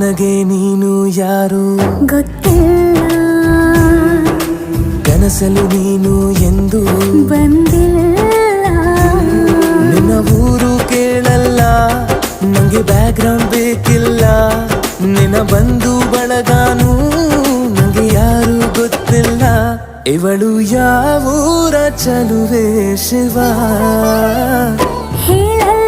ನನಗೆ ನೀನು ಯಾರು ಗೊತ್ತಿಲ್ಲ, ಕನಸಲು ನೀನು ಎಂದು ಬಂದಿಲ್ಲ. ನಿನ್ನ ಊರು ಕೇಳಲ್ಲ, ನಂಗೆ ಬ್ಯಾಕ್ಗ್ರೌಂಡ್ ಬೇಕಿಲ್ಲ. ನಿನ್ನ ಬಂಧು ಬಳಗಾನು ನಂಗೆ ಯಾರು ಗೊತ್ತಿಲ್ಲ. ಇವಳು ಯಾವೂರ ಚಲುವೆ ಶಿವ ಹೇಳಲ್ಲ